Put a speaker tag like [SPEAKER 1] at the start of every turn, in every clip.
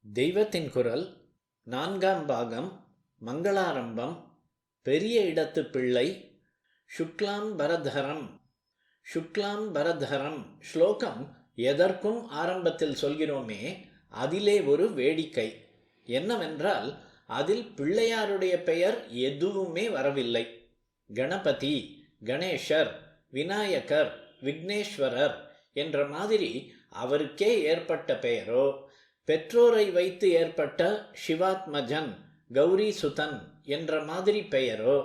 [SPEAKER 1] தெய்வத்தின் குரல் நான்காம் பாகம் மங்களாரம்பம். பெரிய இடத்து பிள்ளை. சுக்லாம் பரதரம். சுக்லாம் பரதரம் ஸ்லோகம் எதற்கும் ஆரம்பத்தில் சொல்கிறோமே, அதிலே ஒரு வேடிக்கை என்னவென்றால், அதில் பிள்ளையாருடைய பெயர் எதுவுமே வரவில்லை. கணபதி, கணேஷர், விநாயகர், விக்னேஸ்வரர் என்ற மாதிரி அவருக்கே ஏற்பட்ட பெயரோ, பெற்றோரை வைத்து ஏற்பட்ட சிவாத்மஜன், கௌரி சுதன் என்ற மாதிரி பெயரோ,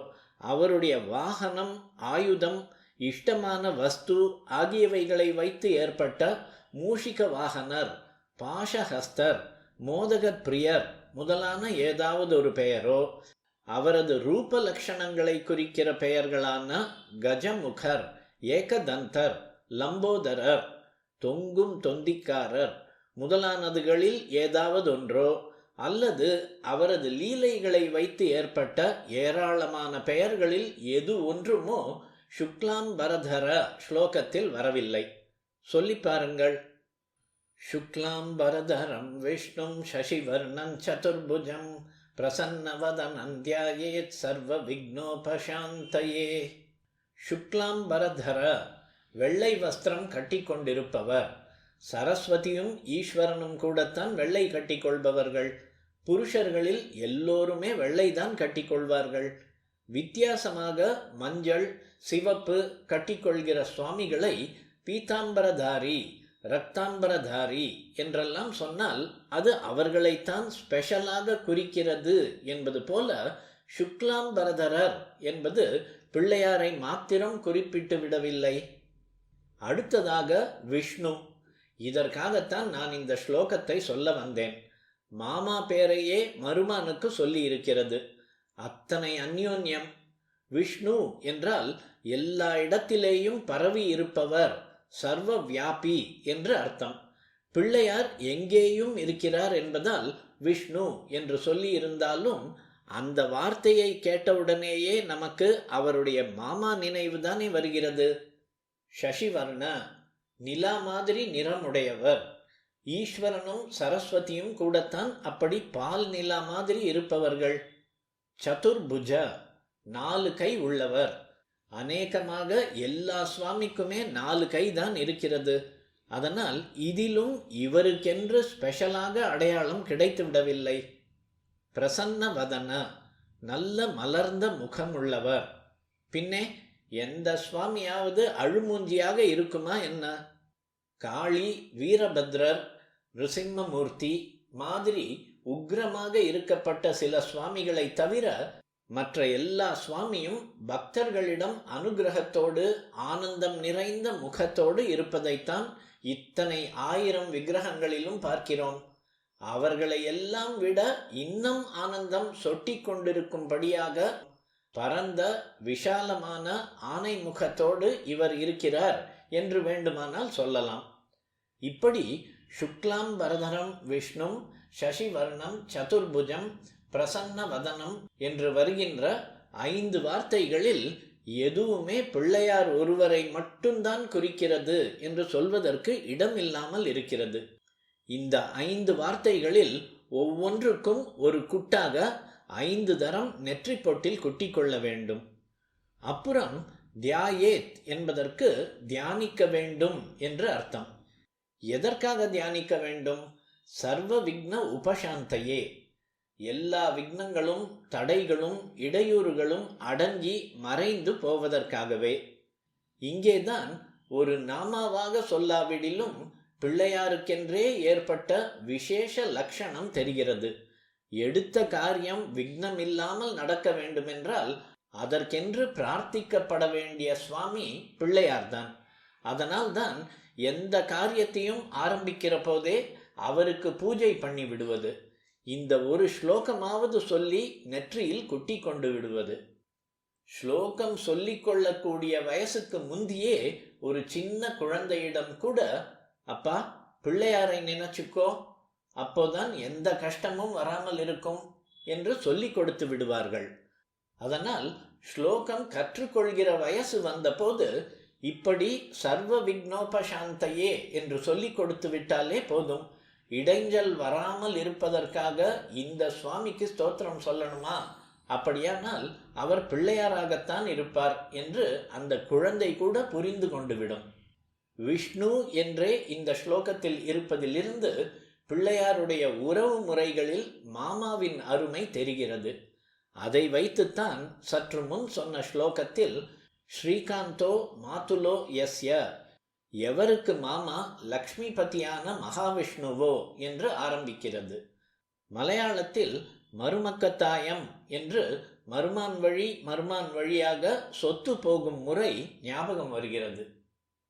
[SPEAKER 1] அவருடைய வாகனம், ஆயுதம், இஷ்டமான வஸ்து ஆகியவைகளை வைத்து ஏற்பட்ட மூஷிக வாகனர், பாஷஹஸ்தர், மோதக பிரியர் முதலான ஏதாவது ஒரு பெயரோ, அவரது ரூப லட்சணங்களை குறிக்கிற பெயர்களான கஜமுகர், ஏகதந்தர், லம்போதரர், தொங்கும் தொந்திக்காரர் முதலானதுகளில் ஏதாவது ஒன்றோ, அல்லது அவரது லீலைகளை வைத்து ஏற்பட்ட ஏராளமான பெயர்களில் எது ஒன்றுமோ சுக்லாம் பரதர ஸ்லோகத்தில் வரவில்லை. சொல்லி பாருங்கள். சுக்லாம் பரதரம் விஷ்ணும் சசிவர்ணம் சதுர்புஜம் பிரசன்னவதனம் த்யாயேத் சர்வ விக்னோபசாந்தயே. சுக்லாம் பரதர, வெள்ளை வஸ்திரம் கட்டி கொண்டிருப்பவர். சரஸ்வதியும் ஈஸ்வரனும் கூடத்தான் வெள்ளை கட்டிக்கொள்பவர்கள். புருஷர்களில் எல்லோருமே வெள்ளைதான் கட்டிக்கொள்வார்கள். வித்தியாசமாக மஞ்சள், சிவப்பு கட்டிக்கொள்கிற சுவாமிகளை பீதாம்பரதாரி, இரத்தாம்பரதாரி என்றெல்லாம் சொன்னால் அது அவர்களைத்தான் ஸ்பெஷலாக குறிக்கிறது என்பது போல, சுக்லாம்பரதரர் என்பது பிள்ளையாரை மாத்திரம் குறிப்பிட்டு விடவில்லை. அடுத்ததாக விஷ்ணு. இதற்காகத்தான் நான் இந்த ஸ்லோகத்தை சொல்ல வந்தேன். மாமா பேரையே மருமகனுக்கு சொல்லி இருக்கிறது. அத்தனை அந்யோன்யம். விஷ்ணு என்றால் எல்லா இடத்திலேயும் பரவி இருப்பவர், சர்வ வியாபி என்று அர்த்தம். பிள்ளையார் எங்கேயும் இருக்கிறார் என்பதால் விஷ்ணு என்று சொல்லி இருந்தாலும், அந்த வார்த்தையை கேட்டவுடனேயே நமக்கு அவருடைய மாமா நினைவுதானே வருகிறது. சசிவர்ண, நிலா மாதிரி நிறமுடையவர். ஈஸ்வரனும் சரஸ்வதியும் கூடத்தான் அப்படி பால் நிலா மாதிரி இருப்பவர்கள். சதுர்புஜ, 4 கை உள்ளவர். அநேகமாக எல்லா சுவாமிக்குமே 4 கை தான் இருக்கிறது. அதனால் இதிலும் இவருக்கென்று ஸ்பெஷலாக அடையாளம் கிடைத்து விடவில்லை. பிரசன்ன வதன, நல்ல மலர்ந்த முகம் உள்ளவர். பின்னே எந்த சுவாமியாவது அழுமூஞ்சியாக இருக்குமா என்ன? காளி, வீரபத்ரர், நிருசிம்மமூர்த்தி மாதிரி உக்ரமாக இருக்கப்பட்ட சில சுவாமிகளை தவிர மற்ற எல்லா சுவாமியும் பக்தர்களிடம் அனுகிரகத்தோடு, ஆனந்தம் நிறைந்த முகத்தோடு இருப்பதைத்தான் இத்தனை 1000 விக்கிரகங்களிலும் பார்க்கிறோம். அவர்களை எல்லாம் விட இன்னும் ஆனந்தம் சொட்டி கொண்டிருக்கும்படியாக பரந்த விஷாலமான ஆனை முகத்தோடு இவர் இருக்கிறார் என்று வேண்டுமானால் சொல்லலாம். இப்படி சுக்லாம் பரதரம் விஷ்ணும் சசிவர்ணம் சதுர்புஜம் பிரசன்ன வதனம் என்று வருகின்ற 5 வார்த்தைகளில் எதுவுமே பிள்ளையார் ஒருவரை மட்டும்தான் குறிக்கிறது என்று சொல்வதற்கு இடமில்லாமல் இருக்கிறது. இந்த 5 வார்த்தைகளில் ஒவ்வொன்றுக்கும் ஒரு குட்டாக 5 தரம் நெற்றி பொட்டில் குட்டி கொள்ள வேண்டும். அப்புறம் தியாயேத் என்பதற்கு தியானிக்க வேண்டும் என்று அர்த்தம். எதற்காக தியானிக்க வேண்டும்? சர்வ விக்ன உபசாந்தையே, எல்லா விக்னங்களும், தடைகளும், இடையூறுகளும் அடங்கி மறைந்து போவதற்காகவே. இங்கேதான் ஒரு நாமாவாக சொல்லாவிடிலும் பிள்ளையாருக்கென்றே ஏற்பட்ட விசேஷ லட்சணம் தெரிகிறது. எடுத்த காரியம் விக்னமில்லாமல் நடக்க வேண்டுமென்றால் அதற்கென்று பிரார்த்திக்கப்பட வேண்டிய சுவாமி பிள்ளையார்தான். அதனால்தான் எந்த காரியத்தையும் ஆரம்பிக்கிற போதே அவருக்கு பூஜை பண்ணி விடுவது, இந்த ஒரு ஸ்லோகமாவது சொல்லி நெற்றியில் குட்டி கொண்டு விடுவது. ஸ்லோகம் சொல்லிக்கொள்ளக்கூடிய வயசுக்கு முந்தியே ஒரு சின்ன குழந்தையிடம் கூட, அப்பா பிள்ளையாரை நினைச்சுக்கோ, அப்போதான் எந்த கஷ்டமும் வராமல் இருக்கும் என்று சொல்லி கொடுத்து விடுவார்கள். அதனால் ஸ்லோகம் கற்றுக்கொள்கிற வயசு வந்தபோது இப்படி சர்வ விக்னோபசாந்தையே என்று சொல்லி கொடுத்து விட்டாலே போதும். இடைஞ்சல் வராமல் இருப்பதற்காக இந்த சுவாமிக்கு ஸ்தோத்திரம் சொல்லணுமா? அப்படியானால் அவர் பிள்ளையாராகத்தான் இருப்பார் என்று அந்த குழந்தை கூட புரிந்து கொண்டுவிடும். விஷ்ணு என்றே இந்த ஸ்லோகத்தில் இருப்பதிலிருந்து பிள்ளையாருடைய உறவு முறைகளில் மாமாவின் அருமை தெரிகிறது. அதை வைத்துத்தான் சற்று முன் சொன்ன ஸ்லோகத்தில் ஸ்ரீகாந்தோ மாதுலோ யஸ்ய, எவருக்கு மாமா லக்ஷ்மிபதியான மகாவிஷ்ணுவோ என்று ஆரம்பிக்கிறது. மலையாளத்தில் மருமக்கத்தாயம் என்று மருமான் வழியாக சொத்து போகும் முறை ஞாபகம் வருகிறது.